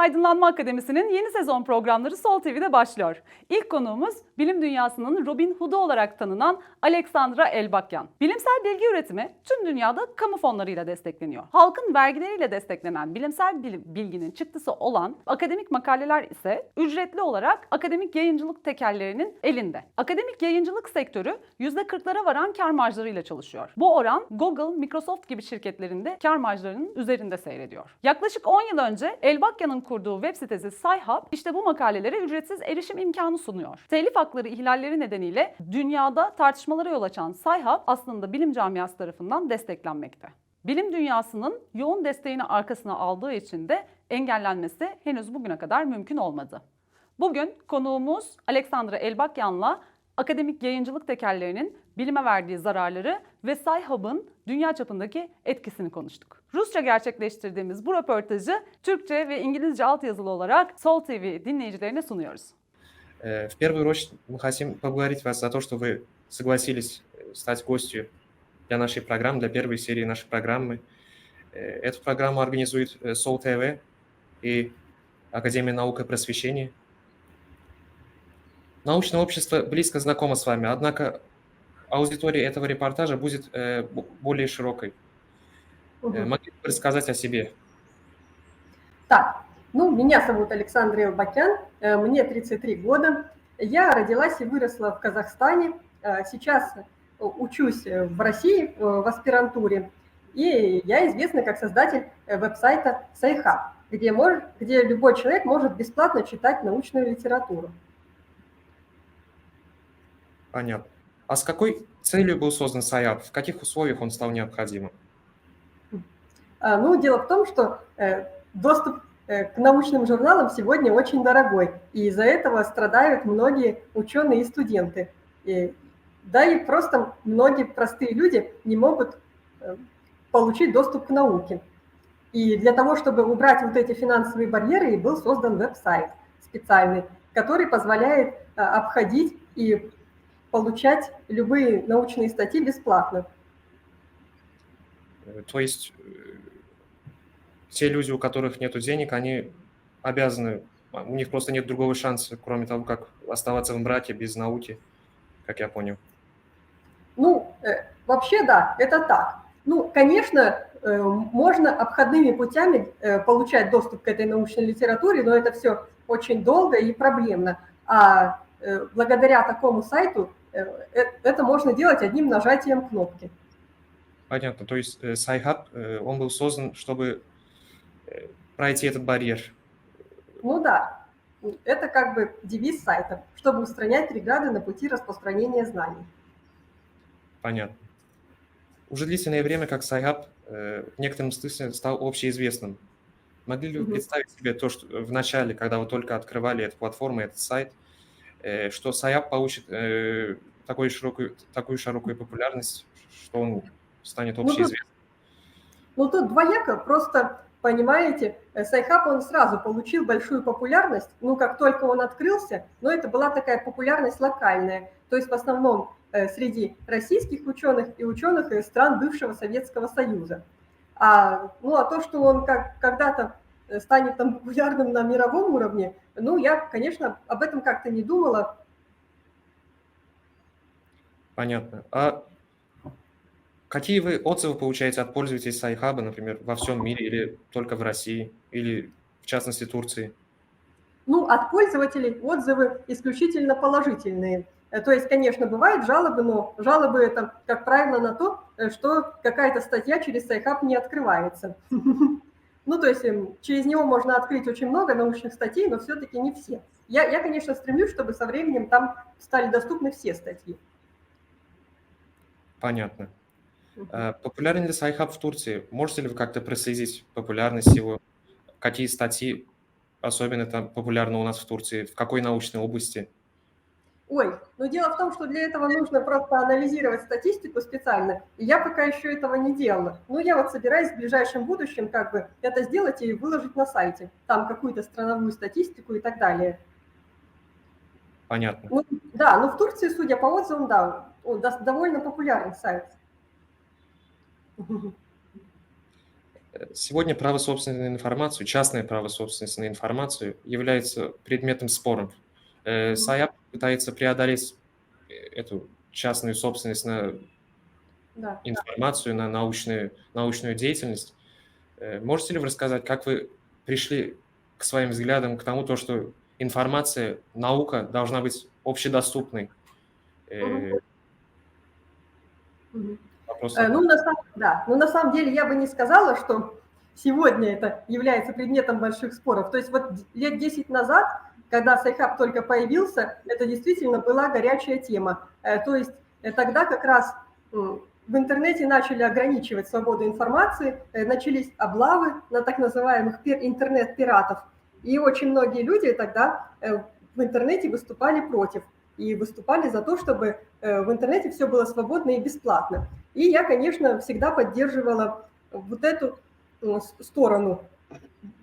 Aydınlanma Akademisi'nin yeni sezon programları Sol TV'de başlıyor. İlk konuğumuz bilim dünyasının Robin Hood'u olarak tanınan Alexandra Elbakyan. Bilimsel bilgi üretimi tüm dünyada kamu fonlarıyla destekleniyor. Halkın vergileriyle desteklenen bilimsel bilginin çıktısı olan akademik makaleler ise ücretli olarak akademik yayıncılık tekellerinin elinde. Akademik yayıncılık sektörü %40'lara varan kar marjlarıyla çalışıyor. Bu oran Google, Microsoft gibi şirketlerinde kar marjlarının üzerinde seyrediyor. Yaklaşık 10 yıl önce Elbakyan'ın kurduğu web sitesi Sci-Hub işte bu makalelere ücretsiz erişim imkanı sunuyor. Telif hakları ihlalleri nedeniyle dünyada tartışmalara yol açan Sci-Hub aslında bilim camiası tarafından desteklenmekte. Bilim dünyasının yoğun desteğini arkasına aldığı için de engellenmesi henüz bugüne kadar mümkün olmadı. Bugün konuğumuz Alexandra Elbakyan'la akademik yayıncılık tekellerinin bilime verdiği zararları ve Sci-Hub'ın dünya çapındaki etkisini konuştuk. Rusça gerçekleştirdiğimiz bu röportajı Türkçe ve İngilizce altyazılı olarak Sol TV dinleyicilerine sunuyoruz. В первую очередь мы хотим поблагодарить вас за то, что вы согласились стать гостью для нашей программы, для первой серии нашей программы. Эту программу организует Сол ТВ и Академия наук и просвещения. Научное общество близко знакомо с вами, однако аудитория этого репортажа будет более широкой. Могли бы рассказать о себе? Так, меня зовут Александра Элбакян, мне 33 года. Я родилась и выросла в Казахстане. Сейчас учусь в России в аспирантуре. И я известна как создатель веб-сайта Sci-Hub, где любой человек может бесплатно читать научную литературу. Понятно. А с какой целью был создан Sci-Hub? В каких условиях он стал необходимым? Дело в том, что доступ к научным журналам сегодня очень дорогой, и из-за этого страдают многие ученые и студенты. И просто многие простые люди не могут получить доступ к науке. И для того, чтобы убрать вот эти финансовые барьеры, и был создан веб-сайт специальный, который позволяет обходить и получать любые научные статьи бесплатно. То есть те люди, у которых нет денег, они обязаны, у них просто нет другого шанса, кроме того, как оставаться в мраке без науки, как я понял. Вообще да, это так. Конечно, можно обходными путями получать доступ к этой научной литературе, но это все очень долго и проблемно. А благодаря такому сайту это можно делать одним нажатием кнопки. Понятно. То есть Sci-Hub, он был создан, чтобы пройти этот барьер. Да. Это как бы девиз сайта, чтобы устранять преграды на пути распространения знаний. Понятно. Уже длительное время, как Sci-Hub в некотором смысле стал общеизвестным. Могли ли вы представить себе то, что в начале, когда вы только открывали эту платформу, этот сайт, что Sci-Hub получит такую широкую популярность, что он станет общеизвестным? Тут двояко, просто, понимаете, Sci-Hub, он сразу получил большую популярность, как только он открылся, но это была такая популярность локальная, то есть в основном среди российских ученых и ученых из стран бывшего Советского Союза. А то, что он когда-то станет там популярным на мировом уровне, я, конечно, об этом как-то не думала. Понятно. А какие вы отзывы получаете от пользователей Sci-Hub, например, во всем мире или только в России, или в частности Турции? От пользователей отзывы исключительно положительные. То есть, конечно, бывают жалобы, но жалобы это, как правило, на то, что какая-то статья через Sci-Hub не открывается. То есть через него можно открыть очень много научных статей, но все-таки не все. Я, конечно, стремлюсь, чтобы со временем там стали доступны все статьи. Понятно. Популярен ли Sci-Hub в Турции? Можете ли вы как-то проследить популярность его? Какие статьи особенно там популярны у нас в Турции? В какой научной области? Дело в том, что для этого нужно просто анализировать статистику специально, и я пока еще этого не делала. Я собираюсь в ближайшем будущем как бы это сделать и выложить на сайте, там какую-то страновую статистику и так далее. Понятно. В Турции, судя по отзывам, да, довольно популярный сайт. Сегодня право собственности на информацию, частное право собственности на информацию является предметом споров. САЯП пытается преодолеть эту частную собственность на Да. информацию, на научную деятельность. Можете ли вы рассказать, как вы пришли к своим взглядам к тому, что информация, наука должна быть общедоступной? Мгм. Мгм. Вопрос Ну, да, но на самом деле я бы не сказала, что сегодня это является предметом больших споров. То есть вот лет 10 назад, когда сайхаб только появился, это действительно была горячая тема. То есть тогда как раз в интернете начали ограничивать свободу информации, начались облавы на так называемых интернет-пиратов. И очень многие люди тогда в интернете выступали против. И выступали за то, чтобы в интернете все было свободно и бесплатно. И я, конечно, всегда поддерживала вот эту сторону.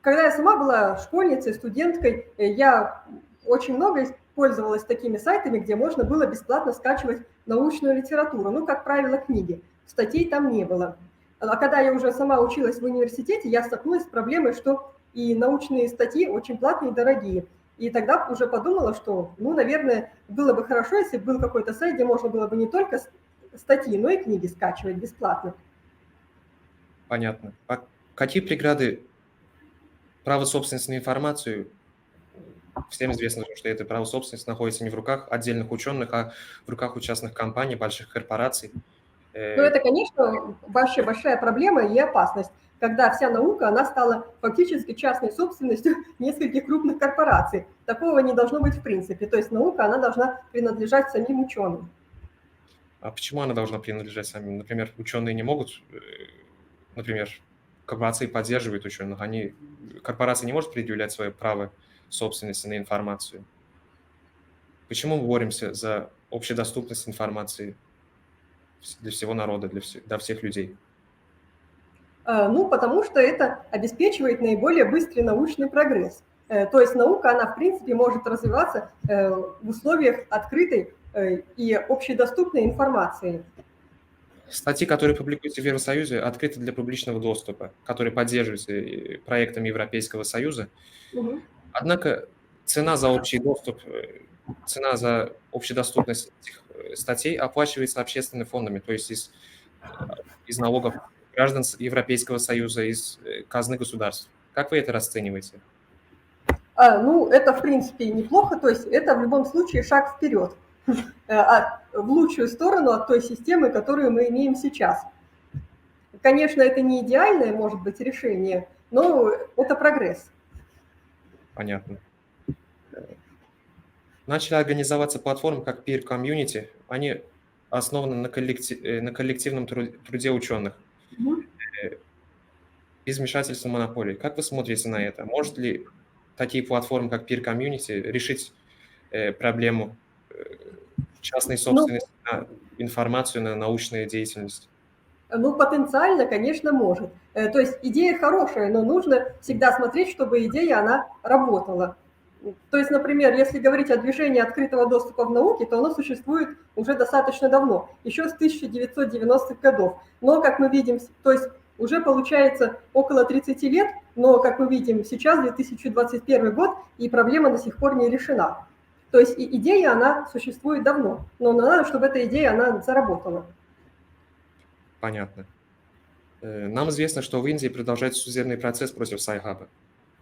Когда я сама была школьницей, студенткой, я очень много пользовалась такими сайтами, где можно было бесплатно скачивать научную литературу. Ну, как правило, книги. Статей там не было. А когда я уже сама училась в университете, я столкнулась с проблемой, что и научные статьи очень платные и дорогие. И тогда уже подумала, что, ну, наверное, было бы хорошо, если был какой-то сайт, где можно было бы не только статьи, но и книги скачивать бесплатно. понятно. А какие преграды права собственности на информацию? Всем известно, что это право собственности находится не в руках отдельных ученых, а в руках у частных компаний, больших корпораций. Ну, это, конечно, большая проблема и опасность, когда вся наука, она стала фактически частной собственностью нескольких крупных корпораций. Такого не должно быть в принципе. То есть наука, она должна принадлежать самим ученым. А почему она должна принадлежать самим? Например, ученые не могут, например, корпорации поддерживают ученых, корпорация не может предъявлять свое право собственности на информацию. Почему мы боремся за общедоступность информации для всего народа, для всех людей? Ну, потому что это обеспечивает наиболее быстрый научный прогресс. То есть наука, она, в принципе, может развиваться в условиях открытой и общедоступной информации. Статьи, которые публикуются в Евросоюзе, открыты для публичного доступа, которые поддерживаются проектами Европейского Союза. Мгм. Однако цена за общий доступ, цена за общедоступность этих статей оплачивается общественными фондами, то есть из налогов граждан Европейского Союза, из казны государств. Как вы это расцениваете? Ну, это, в принципе, неплохо, то есть это в любом случае шаг вперед, в лучшую сторону от той системы, которую мы имеем сейчас. Конечно, это не идеальное, может быть, решение, но это прогресс. Понятно. Начали организоваться платформы, как Peer Community. Они основаны на коллективном труде ученых, Мгм. без вмешательства монополий. Как вы смотрите на это? Может ли такие платформы, как Peer Community, решить проблему частной Ну, собственности на информацию, на научную деятельность? Ну, потенциально, конечно, может. То есть идея хорошая, но нужно всегда смотреть, чтобы идея, она работала. То есть, например, если говорить о движении открытого доступа в науке, то оно существует уже достаточно давно, еще с 1990-х годов. Но, как мы видим, то есть уже получается около 30 лет, но, как мы видим, сейчас 2021 год, и проблема до сих пор не решена. То есть и идея, она существует давно, но надо, чтобы эта идея, она заработала. Понятно. Нам известно, что в Индии продолжается судебный процесс против Сайхаба.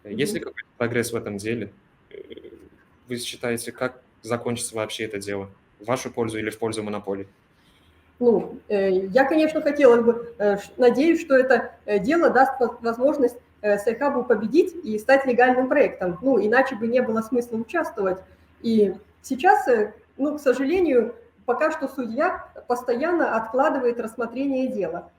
Есть ли какой-то прогресс в этом деле? Вы считаете, как закончится вообще это дело? В вашу пользу или в пользу монополий? Ну, я, конечно, хотела бы, надеюсь, что это дело даст возможность Сайхабу победить и стать легальным проектом. Ну, иначе бы не было смысла участвовать. И сейчас, ну, к сожалению, пока что судья постоянно откладывает рассмотрение дела.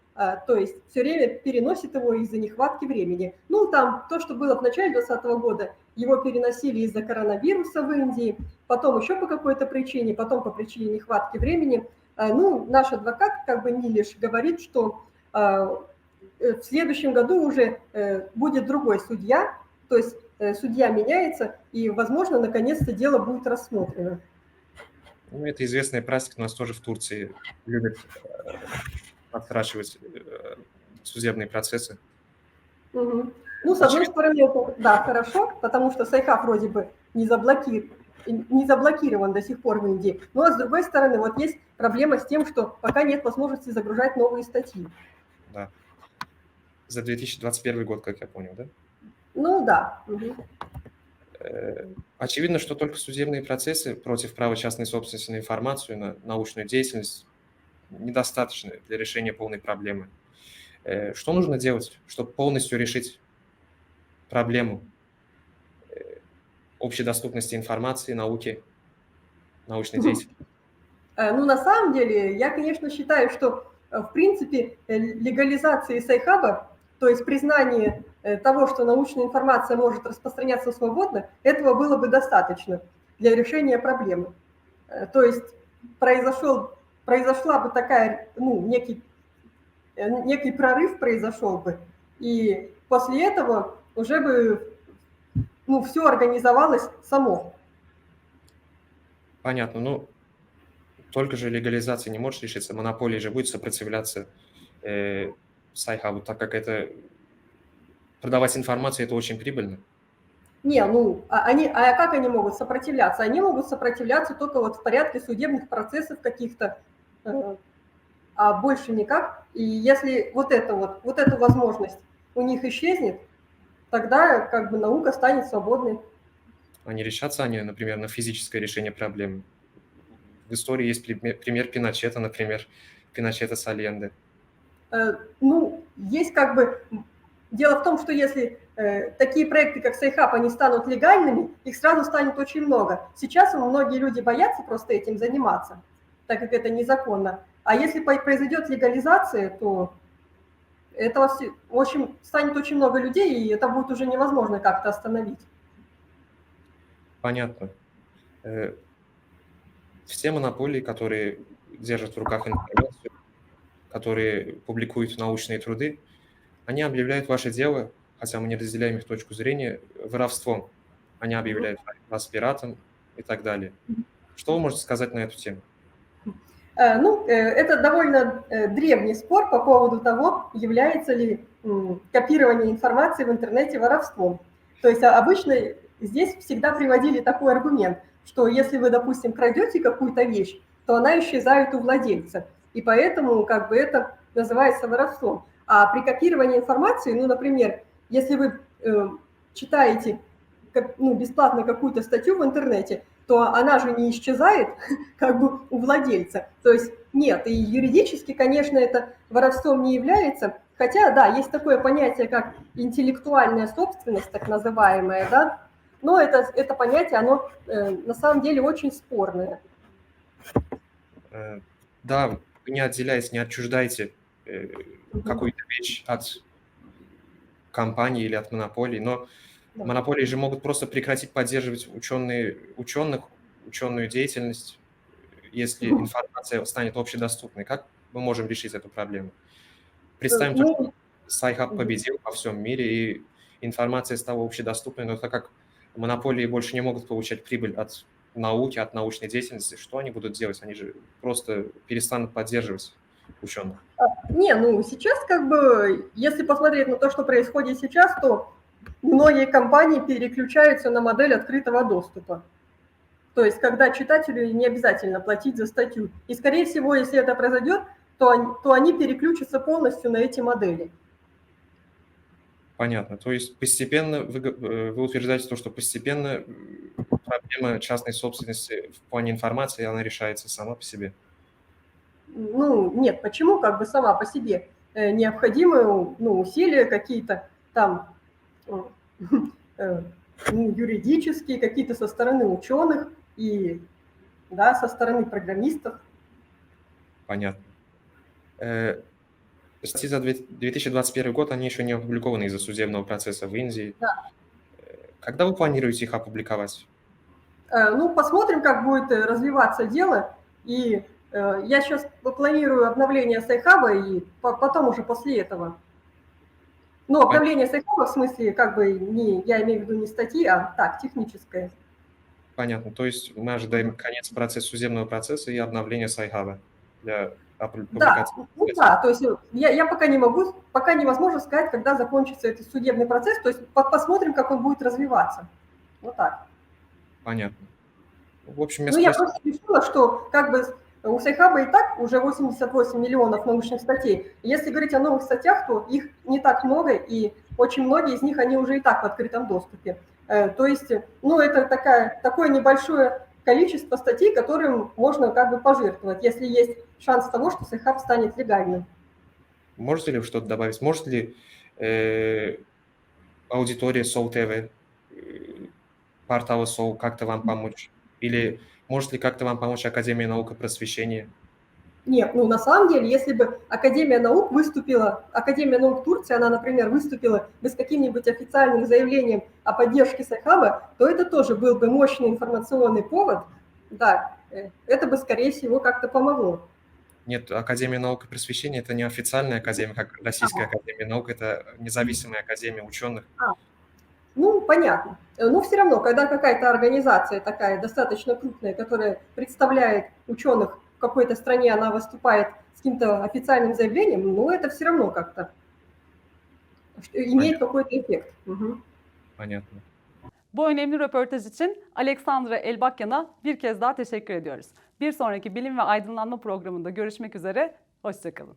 То есть все время переносит его из-за нехватки времени. Ну, там то, что было в начале 2020 года, его переносили из-за коронавируса в Индии, потом еще по какой-то причине, потом по причине нехватки времени. Ну, наш адвокат, как бы Нилиш, говорит, что в следующем году уже будет другой судья, то есть судья меняется, и, возможно, наконец-то дело будет рассмотрено. Ну, это известная практика, у нас тоже в Турции любят отсрачивать судебные процессы. Мгм. Ну, с одной стороны, это, да, хорошо, потому что Сайхаб вроде бы не заблокирован до сих пор в Индии. Но, с другой стороны, вот есть проблема с тем, что пока нет возможности загружать новые статьи. Да. За 2021 год, как я понял, да? Ну, да. Мгм. Очевидно, что только судебные процессы против права частной собственности на информацию, на научную деятельность недостаточны для решения полной проблемы. Что нужно делать, чтобы полностью решить проблему общей доступности информации, науки, научной деятельности? Ну, на самом деле, я, конечно, считаю, что, в принципе, легализации Сайхаба, то есть признание того, что научная информация может распространяться свободно, этого было бы достаточно для решения проблемы. То есть произошла бы такая, ну, некий прорыв произошел бы, и после этого уже бы, ну, все организовалось само. Понятно. Ну, только же легализация не может решиться. Монополия же будет сопротивляться Сайхабу, так как это продавать информацию – это очень прибыльно. Не, ну, а как они могут сопротивляться? Они могут сопротивляться только вот в порядке судебных процессов каких-то, а больше никак. И если вот эту возможность у них исчезнет, тогда как бы наука станет свободной. А не решатся они, например, на физическое решение проблемы. В истории есть пример Пиночета, например, Пиночета с Альенде. Ну, есть как бы... Дело в том, что если такие проекты, как Сайхаб, они станут легальными, их сразу станет очень много. Сейчас многие люди боятся просто этим заниматься, так как это незаконно. А если произойдет легализация, то этого станет очень много людей, и это будет уже невозможно как-то остановить. Понятно. Все монополии, которые держат в руках информацию, которые публикуют научные труды, они объявляют ваше дело, хотя мы не разделяем их точку зрения, воровством. Они объявляют вас пиратом и так далее. Что вы можете сказать на эту тему? Ну, это довольно древний спор по поводу того, является ли копирование информации в интернете воровством. То есть обычно здесь всегда приводили такой аргумент, что если вы, допустим, крадете какую-то вещь, то она исчезает у владельца. И поэтому как бы это называется воровством. А при копировании информации, ну, например, если вы читаете бесплатно какую-то статью в интернете, то она же не исчезает как бы у владельца. То есть нет, и юридически, конечно, это воровством не является. Хотя, да, есть такое понятие, как интеллектуальная собственность, так называемая, да, но это понятие, оно на самом деле очень спорное. Да, вы не отделяете, не отчуждаете какую-то вещь от компании или от монополий, но Да. монополии же могут просто прекратить поддерживать ученую деятельность, если информация станет общедоступной. Как мы можем решить эту проблему? Представим, что Ну, Сайхаб победил во всем мире, и информация стала общедоступной, но так как монополии больше не могут получать прибыль от науки, от научной деятельности, что они будут делать? Они же просто перестанут поддерживать ученых. не, ну сейчас как бы, если посмотреть на то, что происходит сейчас, то многие компании переключаются на модель открытого доступа. То есть, когда читателю не обязательно платить за статью. И, скорее всего, если это произойдет, то они переключатся полностью на эти модели. Понятно. То есть постепенно вы утверждаете то, что постепенно проблема частной собственности в плане информации, она решается сама по себе. Ну, нет, почему как бы сама по себе? Необходимы усилия какие-то там юридические, какие-то со стороны ученых и да, со стороны программистов. Понятно. Статьи за 2021 год, они еще не опубликованы из-за судебного процесса в Индии. Да. Когда вы планируете их опубликовать? Ну, посмотрим, как будет развиваться дело. И я сейчас планирую обновление Сайхаба, и потом уже после этого. Ну, обновление Сайхаба в смысле, как бы, я имею в виду не статьи, а так, техническое. Понятно. То есть мы ожидаем конец судебного процесса и обновление Сайхаба для о Да, публикации. ну да, то есть я пока не могу, пока невозможно сказать, когда закончится этот судебный процесс, то есть посмотрим, как он будет развиваться. Вот так. Понятно. В общем, я Ну, я спросил, просто решила, что как бы у Сайхаба и так уже 88 миллионов научных статей. Если говорить о новых статьях, то их не так много, и очень многие из них, они уже и так в открытом доступе. То есть, ну, это такое небольшое количество статей, которым можно как бы пожертвовать, если есть шанс того, что Сайхаб станет легальным. можете ли вы что-то добавить? Может ли аудитория Soul TV, портала Soul как-то вам помочь? Или может ли как-то вам помочь Академия наук и просвещения? Нет, ну на самом деле, если бы Академия наук Турции, она, например, выступила бы с каким-нибудь официальным заявлением о поддержке Сайхаба, то это тоже был бы мощный информационный повод. Да, это бы, скорее всего, как-то помогло. Нет, Академия наук и просвещения – это не официальная академия, как Российская академия наук, это независимая академия ученых. Ну, понятно. Но все равно, когда какая-то организация такая достаточно крупная, которая представляет ученых в какой-то стране, она выступает с каким-то официальным заявлением, ну, это все равно как-то имеет какой-то эффект. Мгм. Понятно. Bu önemli röportaj için Alexandra Elbakyan'a bir kez daha teşekkür ediyoruz. Bir sonraki Bilim ve Aydınlanma programında görüşmek üzere, hoşça kalın.